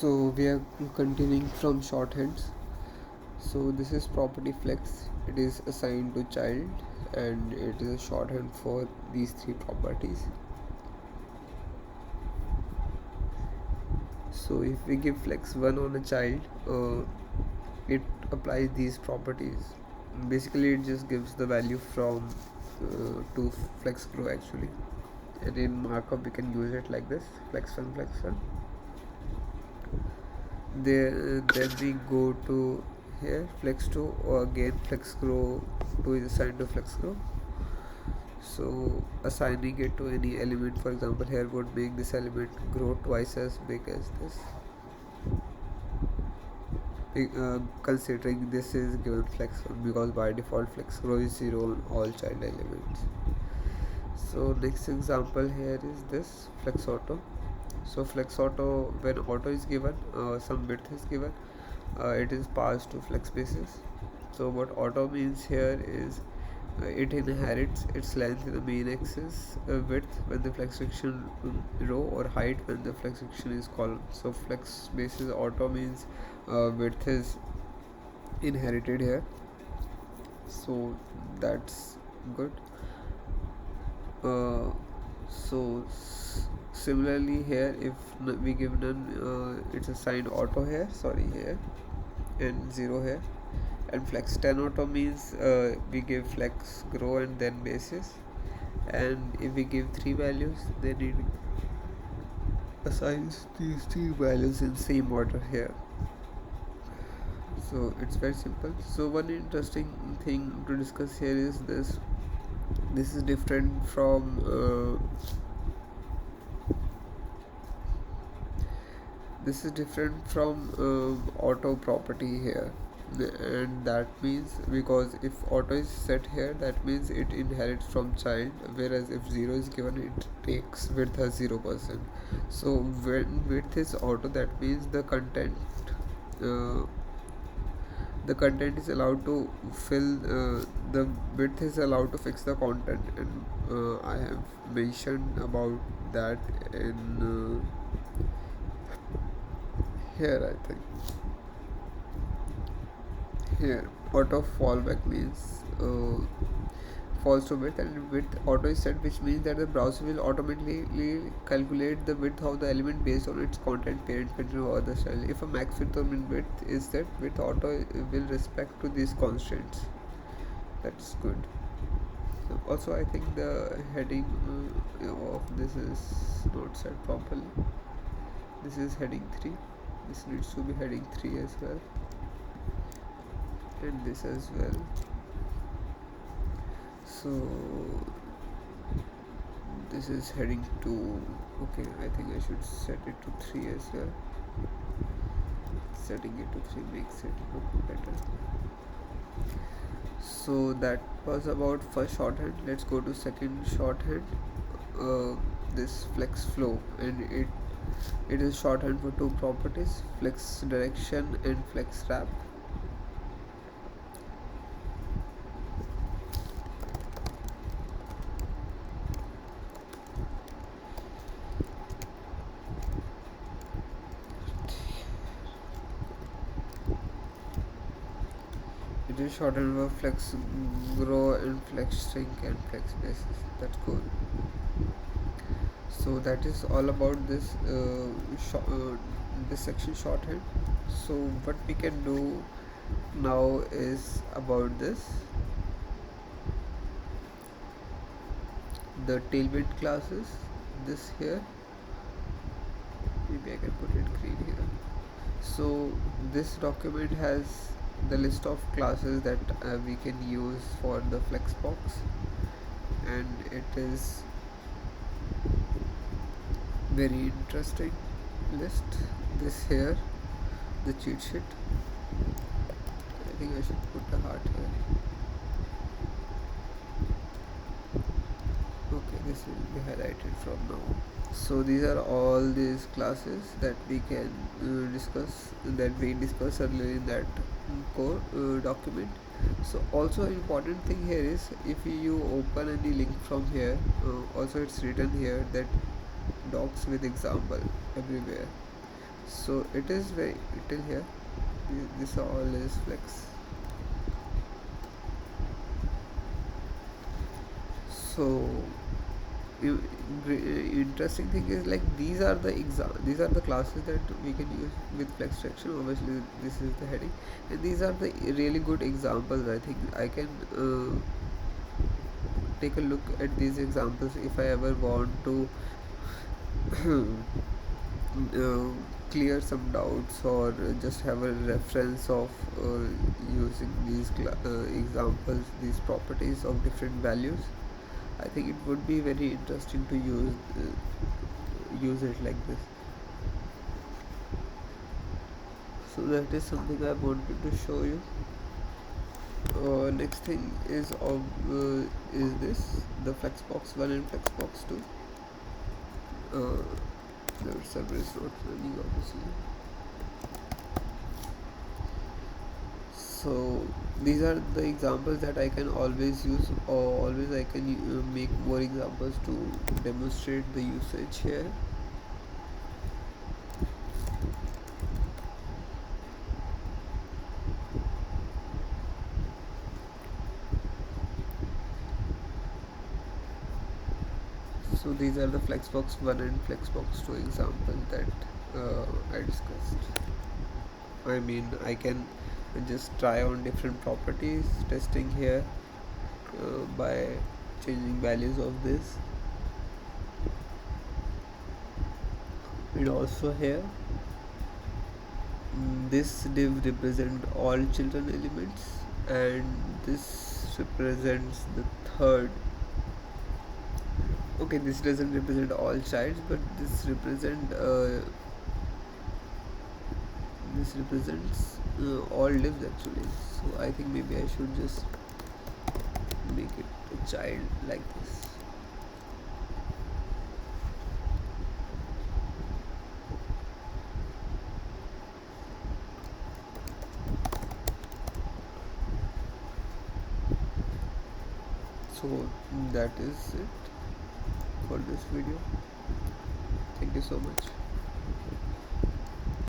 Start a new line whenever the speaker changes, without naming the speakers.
So we are continuing from shorthands. So this is property flex. It is assigned to child and it is a shorthand for these three properties. So if we give flex 1 on a child, it applies these properties. Basically it just gives the value from to flex grow actually, and in markup we can use it like this: flex 1 flex 1. Then we go to here flex 2, or again flex grow 2 is assigned to flex grow. So assigning it to any element, for example here, would make this element grow twice as big as this, considering this is given flex 1, because by default flex grow is 0 on all child elements. So next example here is this flex auto. So flex auto, when auto is given, some width is given, it is passed to flex basis. So what auto means here is it inherits its length in the main axis, width when the flex section row, or height when the flex section is column. So flex basis auto means width is inherited here, so that's good. So similarly here, if we give none, it's assigned auto here, sorry here, and 0 here. And flex 10 auto means we give flex grow and then basis, and if we give 3 values, then it assigns these 3 values in same order here. So it's very simple. So one interesting thing to discuss here is this is different from auto property here, and that means, because if auto is set here, that means it inherits from child, whereas if 0 is given, it takes width as 0%. So when width is auto, that means the content is allowed to fill, the width is allowed to fix the content, and I have mentioned about that in here, I think. Here auto fallback means falls to width, and width auto is set, which means that the browser will automatically calculate the width of the element based on its content, parent, content, or other style. If a max width or min width is set, width auto will respect to these constraints. That's good. Also, I think the heading of this is not set properly. This is heading 3. This needs to be heading 3 as well, and this as well. So this is heading 2. Okay, I think I should set it to 3 as well. Setting it to 3 makes it look better. So that was about first shorthand. Let's go to second shorthand. This flex flow, and it is shorthand for two properties: flex direction and flex wrap. It is shorthand for flex grow and flex shrink and flex basis. That's cool. So that is all about this this section shorthand. So what we can do now is about the tailwind classes. This here, maybe I can put it green here. So this document has the list of classes that we can use for the Flexbox, and it is very interesting list. This here, the cheat sheet. I think I should put the heart here. Okay, this will be highlighted from now. So these are all these classes that we can discuss, that we discussed earlier in that core document. So also important thing here is, if you open any link from here, also it's written here that docs with example everywhere. So it is very till here. This all is flex. So interesting thing is, like, these are the classes that we can use with flex section. Obviously this is the heading, and these are the really good examples. I think I can take a look at these examples if I ever want to uh, clear some doubts, or just have a reference of using these examples, these properties of different values. I think it would be very interesting to use it like this. So that is something I wanted to show you. Next thing is this, the Flexbox 1 and Flexbox 2. The server is not running, obviously. So these are the examples that I can always use, or always I can make more examples to demonstrate the usage here. So these are the Flexbox 1 and Flexbox 2 examples that I discussed. I mean, I can just try on different properties, testing here by changing values of this, and also here this div represent all children elements, and this represents the third. Okay, this doesn't represent all childs, but this represents all lives actually. So I think maybe I should just make it a child like this. So that is it for this video. Thank you so much.